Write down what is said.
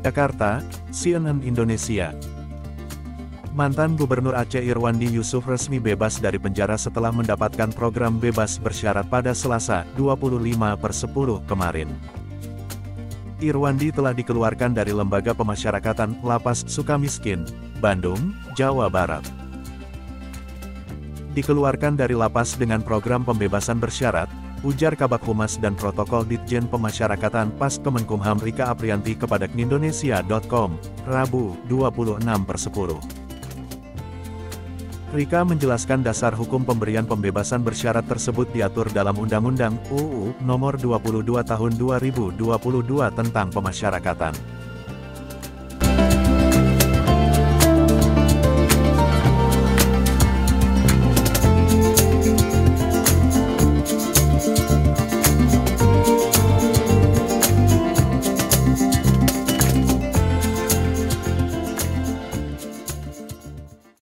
Jakarta, CNN Indonesia. Mantan Gubernur Aceh Irwandi Yusuf resmi bebas dari penjara setelah mendapatkan program bebas bersyarat pada Selasa, 25/10 kemarin. Irwandi telah dikeluarkan dari Lembaga Pemasyarakatan Lapas Sukamiskin, Bandung, Jawa Barat. Dikeluarkan dari lapas dengan program pembebasan bersyarat, ujar Kabag Humas dan Protokol Ditjen Pemasyarakatan Pas Kemenkumham Rika Aprianti kepada knindonesia.com, Rabu, 26/10. Rika menjelaskan dasar hukum pemberian pembebasan bersyarat tersebut diatur dalam Undang-Undang UU Nomor 22 Tahun 2022 tentang Pemasyarakatan.